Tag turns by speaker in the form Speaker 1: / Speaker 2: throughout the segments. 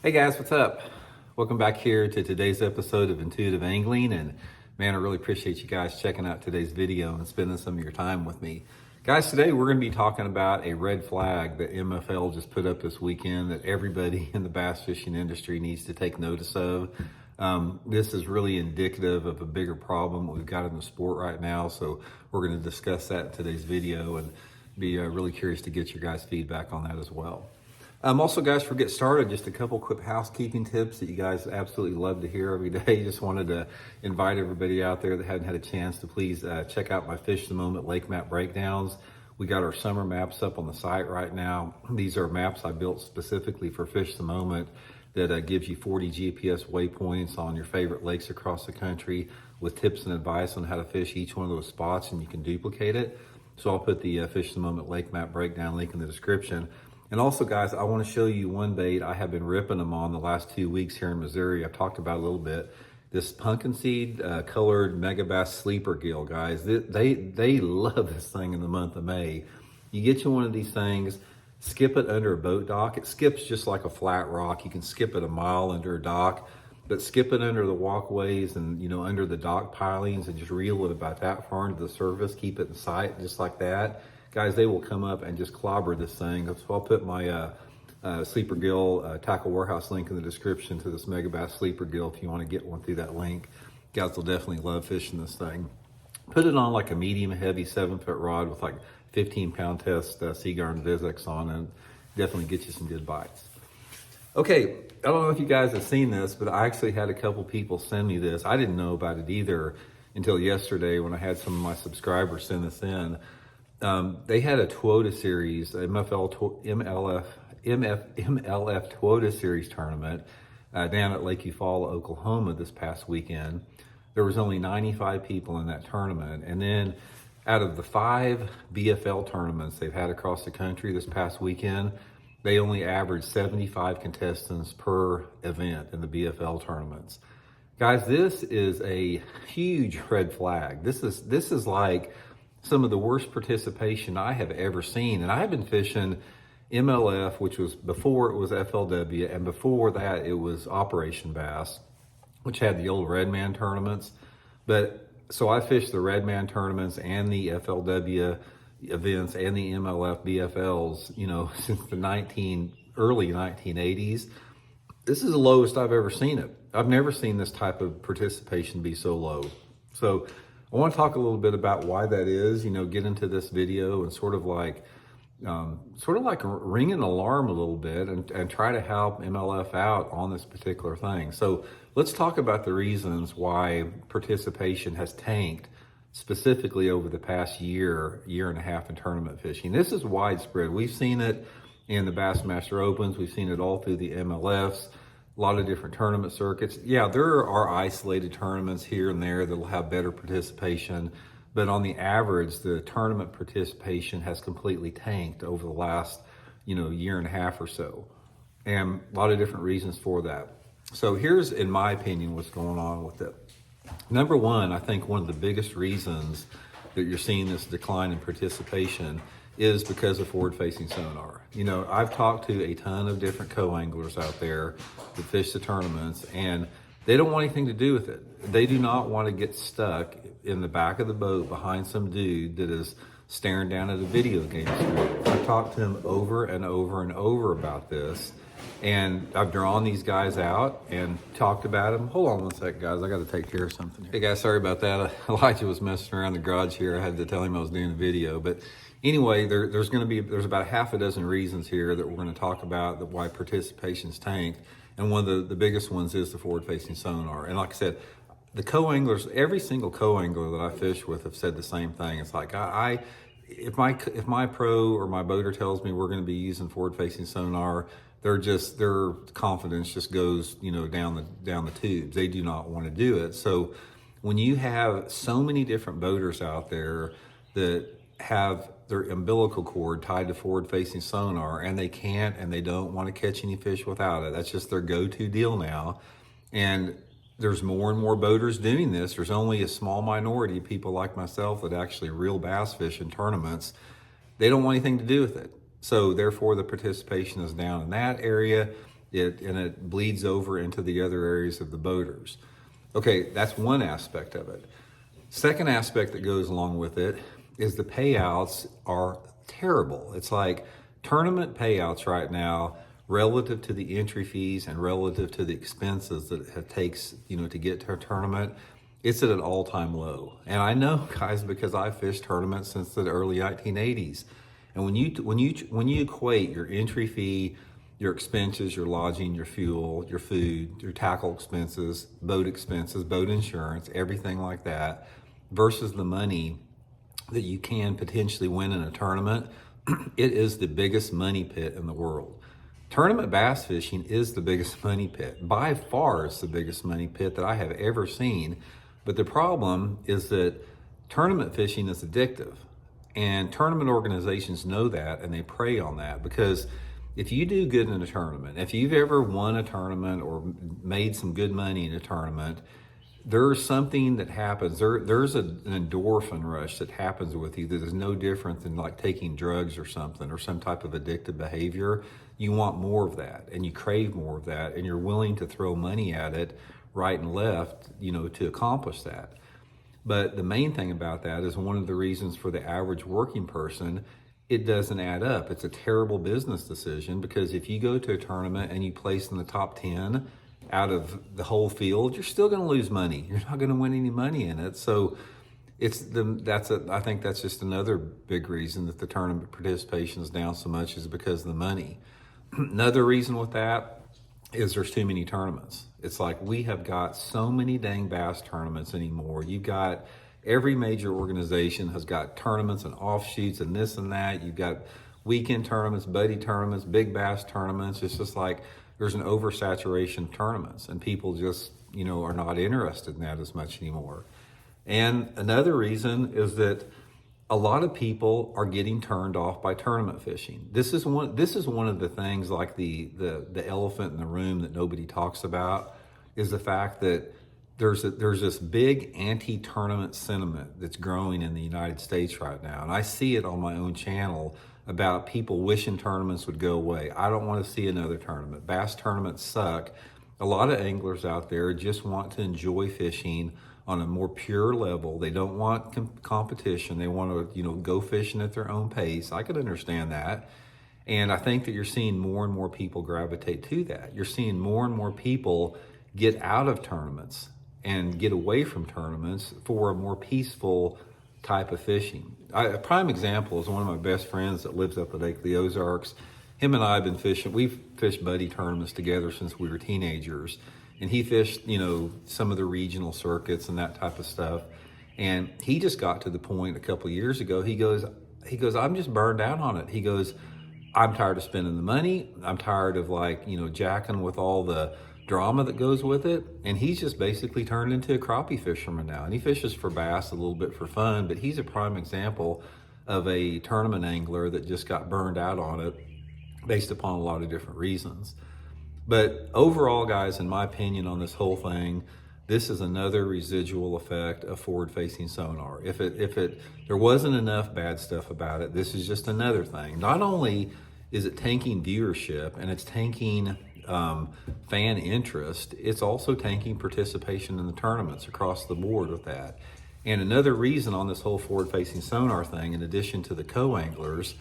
Speaker 1: Hey guys, what's up? Welcome back here to today's episode of Intuitive Angling. And man, I really appreciate you guys checking out today's video and spending some of your time with me. Guys, today we're going to be talking about a red flag that MFL just put up this weekend that everybody in the bass fishing industry needs to take notice of. This is really indicative of a bigger problem we've got in the sport right now. So we're going to discuss that in today's video and be really curious to get your guys' feedback on that as well. Also, guys, before we get started, just a couple quick housekeeping tips that you guys absolutely love to hear every day. Just wanted to invite everybody out there that hadn't had a chance to please check out my Fish the Moment lake map breakdowns. We got our summer maps up on the site right now. These are maps I built specifically for Fish the Moment that gives you 40 GPS waypoints on your favorite lakes across the country with tips and advice on how to fish each one of those spots, and you can duplicate it. So I'll put the Fish the Moment lake map breakdown link in the description. And also, guys, I want to show you one bait I have been ripping them on the last 2 weeks here in Missouri. I've talked about it a little bit. This pumpkin seed colored Megabass sleeper gill, guys. They love this thing in the month of May. You get you one of these things, skip it under a boat dock. It skips just like a flat rock. You can skip it a mile under a dock, but skip it under the walkways and, under the dock pilings and just reel it about that far into the surface. Keep it in sight just like that. Guys, they will come up and just clobber this thing. So I'll put my Sleeper Gill Tackle Warehouse link in the description to this Megabass Sleeper Gill if you want to get one through that link. Guys will definitely love fishing this thing. Put it on like a medium heavy 7-foot rod with like 15-pound test Seaguar Vizx on, and definitely get you some good bites. Okay, I don't know if you guys have seen this, but I actually had a couple people send me this. I didn't know about it either until yesterday when I had some of my subscribers send this in. They had a Tuota series, MLF Tuota series tournament down at Lake Eufaula, Oklahoma this past weekend. There was only 95 people in that tournament. And then out of the 5 BFL tournaments they've had across the country this past weekend, they only averaged 75 contestants per event in the BFL tournaments. Guys, this is a huge red flag. This is like some of the worst participation I have ever seen. And I have been fishing MLF, which was before it was FLW, and before that it was Operation Bass, which had the old Redman tournaments. But so I fished the Redman tournaments and the FLW events and the MLF BFLs, since the early 1980s. This is the lowest I've ever seen it. I've never seen this type of participation be so low. So I want to talk a little bit about why that is, get into this video and sort of like ring an alarm a little bit and try to help MLF out on this particular thing. So let's talk about the reasons why participation has tanked specifically over the past year and a half in tournament fishing. This is widespread. We've seen it in the Bassmaster Opens. We've seen it all through the MLFs. A lot of different tournament circuits. Yeah, there are isolated tournaments here and there that'll have better participation, but on the average, the tournament participation has completely tanked over the last, year and a half or so. And a lot of different reasons for that. So here's, in my opinion, what's going on with it. Number one, I think one of the biggest reasons that you're seeing this decline in participation is because of forward-facing sonar. I've talked to a ton of different co-anglers out there that fish the tournaments, and they don't want anything to do with it. They do not want to get stuck in the back of the boat behind some dude that is staring down at a video game screen. I've talked to them over and over and over about this, and I've drawn these guys out and talked about them. Hold on one sec, guys. I got to take care of something here. Hey, guys, sorry about that. Elijah was messing around the garage here. I had to tell him I was doing a video, but anyway, there's about a half a dozen reasons here that we're going to talk about why participation's tanked. And one of the biggest ones is the forward-facing sonar. And like I said, the co-anglers, every single co-angler that I fish with have said the same thing. It's like, if my pro or my boater tells me we're going to be using forward-facing sonar, their confidence just goes, down the tubes. They do not want to do it. So when you have so many different boaters out there that have their umbilical cord tied to forward-facing sonar, and they can't and they don't want to catch any fish without it. That's just their go-to deal now. And there's more and more boaters doing this. There's only a small minority of people like myself that actually reel bass fish in tournaments. They don't want anything to do with it. So therefore the participation is down in that area. and it bleeds over into the other areas of the boaters. Okay, that's one aspect of it. Second aspect that goes along with it is the payouts are terrible. It's like tournament payouts right now relative to the entry fees and relative to the expenses that it takes, to get to a tournament. It's at an all-time low. And I know, guys, because I fished tournaments since the early 1980s. And when you equate your entry fee, your expenses, your lodging, your fuel, your food, your tackle expenses, boat insurance, everything like that, versus the money that you can potentially win in a tournament, it is the biggest money pit in the world. Tournament bass fishing is the biggest money pit. By far, it's the biggest money pit that I have ever seen. But the problem is that tournament fishing is addictive. And tournament organizations know that, and they prey on that, because if you do good in a tournament, if you've ever won a tournament or made some good money in a tournament, there's something that happens. There's an endorphin rush that happens with you that is no different than like taking drugs or something, or some type of addictive behavior. You want more of that, and you crave more of that, and you're willing to throw money at it right and left, to accomplish that. But the main thing about that is one of the reasons for the average working person, it doesn't add up. It's a terrible business decision, because if you go to a tournament and you place in the top 10 out of the whole field, you're still going to lose money. You're not going to win any money in it. So I think that's just another big reason that the tournament participation is down so much, is because of the money. Another reason with that is there's too many tournaments. It's like we have got so many dang bass tournaments anymore. You've got every major organization has got tournaments and offshoots and this and that. You've got weekend tournaments, buddy tournaments, big bass tournaments. It's just like there's an oversaturation of tournaments, and people just, are not interested in that as much anymore. And another reason is that a lot of people are getting turned off by tournament fishing. This is one of the things, like the elephant in the room that nobody talks about, is the fact that there's this big anti-tournament sentiment that's growing in the United States right now. And I see it on my own channel about people wishing tournaments would go away. I don't want to see another tournament. Bass tournaments suck. A lot of anglers out there just want to enjoy fishing on a more pure level. They don't want competition. They want to, go fishing at their own pace. I could understand that. And I think that you're seeing more and more people gravitate to that. You're seeing more and more people get out of tournaments and get away from tournaments for a more peaceful type of fishing. A prime example is one of my best friends that lives up at Lake the Ozarks. Him and I have been fishing. We've fished buddy tournaments together since we were teenagers. And he fished, some of the regional circuits and that type of stuff. And he just got to the point a couple of years ago. He goes, I'm just burned out on it. He goes, I'm tired of spending the money. I'm tired of jacking with all the drama that goes with it. And he's just basically turned into a crappie fisherman now. And he fishes for bass a little bit for fun, but he's a prime example of a tournament angler that just got burned out on it based upon a lot of different reasons. But overall, guys, in my opinion on this whole thing, this is another residual effect of forward-facing sonar. If there wasn't enough bad stuff about it, this is just another thing. Not only is it tanking viewership and it's tanking fan interest, it's also tanking participation in the tournaments across the board with that. And another reason on this whole forward-facing sonar thing, in addition to the co-anglers,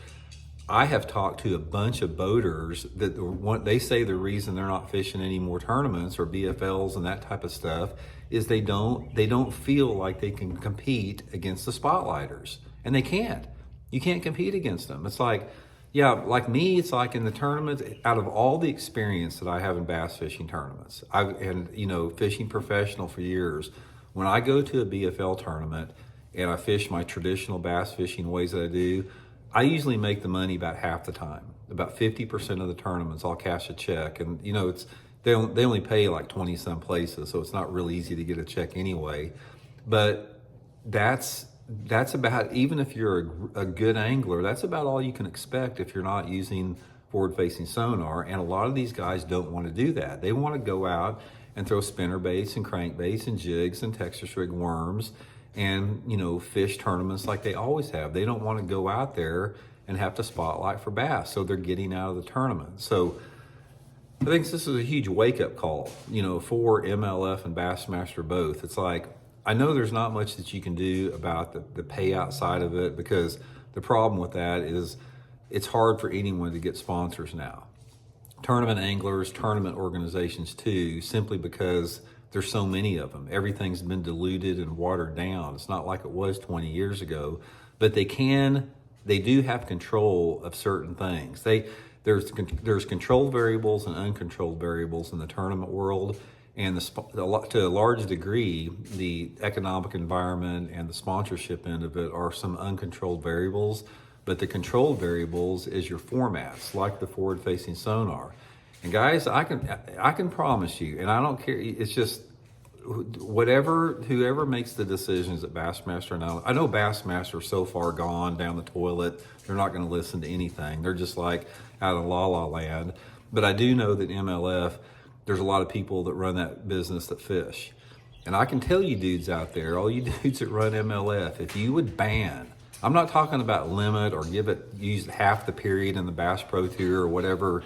Speaker 1: I have talked to a bunch of boaters that they say the reason they're not fishing any more tournaments or BFLs and that type of stuff is they don't feel like they can compete against the spotlighters, and they can't. You can't compete against them. It's like, yeah, like me, it's like in the tournaments, out of all the experience that I have in bass fishing tournaments, fishing professional for years, when I go to a BFL tournament and I fish my traditional bass fishing ways that I do, I usually make the money about half the time. About 50% of the tournaments, I'll cash a check. And, they only pay like 20 some places, so it's not really easy to get a check anyway. But that's about, even if you're a good angler, that's about all you can expect if you're not using forward-facing sonar. And a lot of these guys don't want to do that. They want to go out and throw spinner baits and crankbaits and jigs and Texas rig worms and, fish tournaments like they always have. They don't want to go out there and have to spotlight for bass, so they're getting out of the tournament. So I think this is a huge wake-up call, for MLF and Bassmaster both. It's like, I know there's not much that you can do about the payout side of it, because the problem with that is it's hard for anyone to get sponsors now. Tournament anglers, tournament organizations too, simply because there's so many of them. Everything's been diluted and watered down. It's not like it was 20 years ago, but they do have control of certain things. There's controlled variables and uncontrolled variables in the tournament world, and to a large degree, the economic environment and the sponsorship end of it are some uncontrolled variables. But the controlled variables is your formats, like the forward-facing sonar. And guys, I can promise you, and I don't care. It's just whoever makes the decisions at Bassmaster now. I know Bassmaster's so far gone down the toilet, they're not going to listen to anything. They're just like out of la la land. But I do know that MLF, there's a lot of people that run that business that fish. And I can tell you dudes out there, all you dudes that run MLF, if you would ban, I'm not talking about limit or use half the period in the Bass Pro Tour or whatever,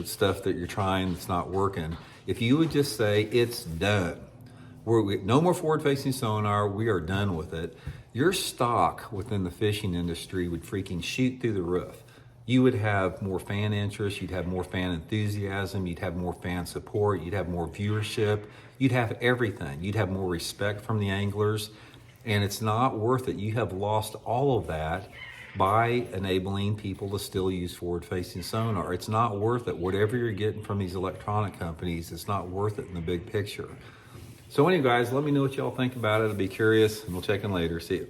Speaker 1: stuff that you're trying that's not working. If you would just say, it's done. No more forward-facing sonar, we are done with it. Your stock within the fishing industry would freaking shoot through the roof. You would have more fan interest, you'd have more fan enthusiasm, you'd have more fan support, you'd have more viewership, you'd have everything. You'd have more respect from the anglers, and it's not worth it. You have lost all of that by enabling people to still use forward-facing sonar. It's not worth it. Whatever you're getting from these electronic companies, it's not worth it in the big picture. So anyway, guys, let me know what y'all think about it. I'll be curious, and we'll check in later. See you.